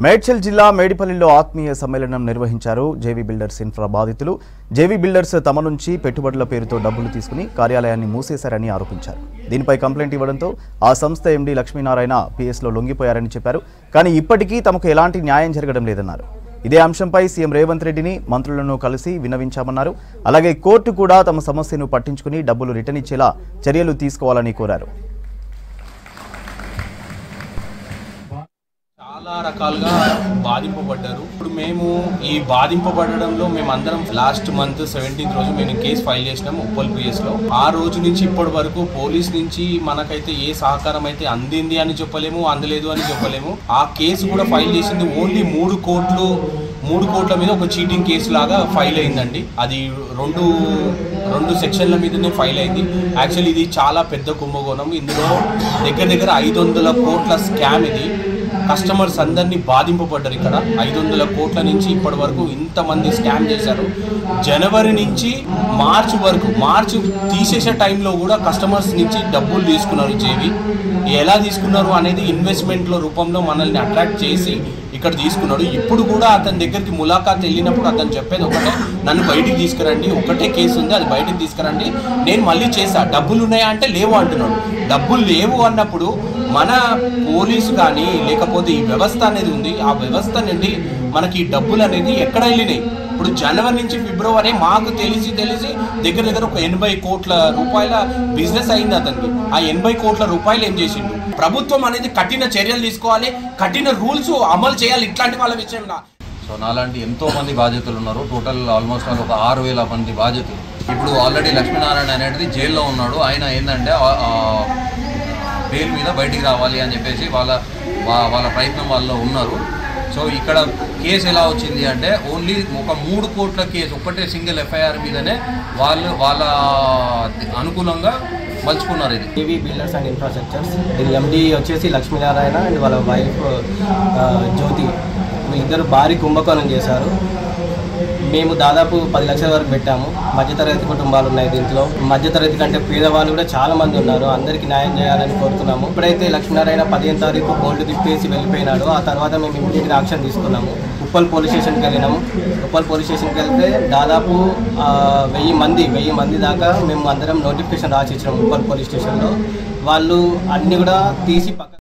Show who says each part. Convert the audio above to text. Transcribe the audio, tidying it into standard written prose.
Speaker 1: మేడ్చల్ జిల్లా మేడిపల్లిలో ఆత్మీయ సమ్మేళనం నిర్వహించారు జేవీ బిల్డర్స్ ఇన్ఫ్రా బాధితులు. జేవీ బిల్డర్స్ తమ నుంచి పెట్టుబడుల పేరుతో డబ్బులు తీసుకుని కార్యాలయాన్ని మూసేశారని ఆరోపించారు. దీనిపై కంప్లైంట్ ఇవ్వడంతో ఆ సంస్థ ఎండీ లక్ష్మీనారాయణ పిఎస్లో లొంగిపోయారని చెప్పారు. కానీ ఇప్పటికీ తమకు ఎలాంటి న్యాయం జరగడం లేదన్నారు. ఇదే అంశంపై సీఎం రేవంత్ రెడ్డిని మంత్రులను కలిసి విన్నవించామన్నారు. అలాగే కోర్టు కూడా తమ సమస్యను పట్టించుకుని డబ్బులు రిటర్న్ ఇచ్చేలా చర్యలు తీసుకోవాలని కోరారు.
Speaker 2: చాలా రకాలుగా బాధింపబడ్డారు. ఇప్పుడు మేము ఈ బాధింపబడడంలో మేమందరం లాస్ట్ మంత్ 17th రోజు మేము కేసు ఫైల్ చేసినాము ఉప్పల్ పిఎస్లో. ఆ రోజు నుంచి ఇప్పటి వరకు పోలీస్ నుంచి మనకైతే ఏ సహకారం అయితే అందింది అని చెప్పలేము, అందలేదు అని చెప్పలేము. ఆ కేసు కూడా ఫైల్ చేసింది ఓన్లీ 3 కోట్ల మీద ఒక చీటింగ్ కేసు లాగా ఫైల్ అయిందండి. అది రెండు సెక్షన్ల మీదనే ఫైల్ అయింది. యాక్చువల్లీ ఇది చాలా పెద్ద కుంభకోణం. ఇందులో దగ్గర 500 కోట్ల స్కామ్. ఇది కస్టమర్స్ అందరినీ బాధింపబడ్డారు. ఇక్కడ 500 కోట్ల నుంచి ఇప్పటి వరకు ఇంతమంది స్కామ్ చేశారు. జనవరి నుంచి మార్చి వరకు, మార్చి తీసేసే టైంలో కూడా కస్టమర్స్ నుంచి డబ్బులు తీసుకున్నారు. జేవీ ఎలా తీసుకున్నారు అనేది ఇన్వెస్ట్మెంట్ల రూపంలో మనల్ని అట్రాక్ట్ చేసి ఇక్కడ తీసుకున్నాడు. ఇప్పుడు కూడా అతని దగ్గరికి ములాఖాత్ వెళ్ళినప్పుడు అతను చెప్పేది ఒకటే, నన్ను బయటికి తీసుకురండి, ఒకటే కేసు ఉంది అది బయటికి తీసుకురండి, నేను మళ్ళీ చేస్తా. డబ్బులు ఉన్నాయా అంటే లేవు అంటున్నాడు. డబ్బులు లేవు అన్నప్పుడు మన పోలీసు కానీ లేకపోతే ఈ వ్యవస్థ అనేది ఉంది, ఆ వ్యవస్థ నుండి మనకి ఈ డబ్బులు అనేది ఎక్కడ వెళ్ళినాయి. ఇప్పుడు జనవరి నుంచి ఫిబ్రవరి మాకు తెలిసి దగ్గర ఒక 80 కోట్ల రూపాయల బిజినెస్ అయింది అతనికి. ఆ 80 కోట్ల రూపాయలు ఏం చేసిండు? ప్రభుత్వం అనేది కఠిన చర్యలు తీసుకోవాలి, కఠిన రూల్స్ అమలు చేయాలి ఇట్లాంటి వాళ్ళ విషయంలో.
Speaker 3: సో నాలాంటి ఎంతో మంది బాధితులు ఉన్నారు. టోటల్ ఆల్మోస్ట్ ఒక 6,000 మంది బాధితులు. ఇప్పుడు ఆల్రెడీ లక్ష్మీనారాయణ అనేది జైల్లో ఉన్నాడు. ఆయన ఏంటంటే బెయిల్ మీద బయటికి రావాలి అని చెప్పేసి వాళ్ళ ప్రయత్నం వాళ్ళు ఉన్నారు. సో ఇక్కడ కేసు ఎలా వచ్చింది అంటే ఓన్లీ ఒక 3 కోట్ల కేసు, ఒక్కటే సింగిల్ ఎఫ్ఐఆర్ మీదనే వాళ్ళ అనుకూలంగా మలుచుకున్నారు. ఇది
Speaker 4: జేవీ బిల్డర్స్ అండ్ ఇన్ఫ్రాస్ట్రక్చర్స్. దీని ఎండీ వచ్చేసి లక్ష్మీనారాయణ అండ్ వాళ్ళ వైఫ్ జ్యోతి. వీళ్ళిద్దరు భారీ కుంభకోణం చేశారు. మేము దాదాపు 10 లక్షల వరకు పెట్టాము. మధ్యతరగతి కుటుంబాలు ఉన్నాయి దీంట్లో. మధ్యతరగతి కంటే పేదవాళ్ళు కూడా చాలా మంది ఉన్నారు. అందరికీ న్యాయం చేయాలని కోరుతున్నాము. ఇప్పుడైతే లక్ష్మీనారాయణ 15వ తారీఖు బోల్డ్ తిప్పేసి వెళ్ళిపోయినాడు. ఆ తర్వాత మేము ఇమీడియట్గా యాక్షన్ తీసుకున్నాము. ఉప్పల్ పోలీస్ స్టేషన్కి వెళ్ళినాము. ఉప్పల్ పోలీస్ స్టేషన్కి వెళ్తే దాదాపు 1000 మంది దాకా మేము అందరం నోటిఫికేషన్ రాసి ఇచ్చినాము ఉప్పల్ పోలీస్ స్టేషన్లో. వాళ్ళు అన్నీ కూడా తీసి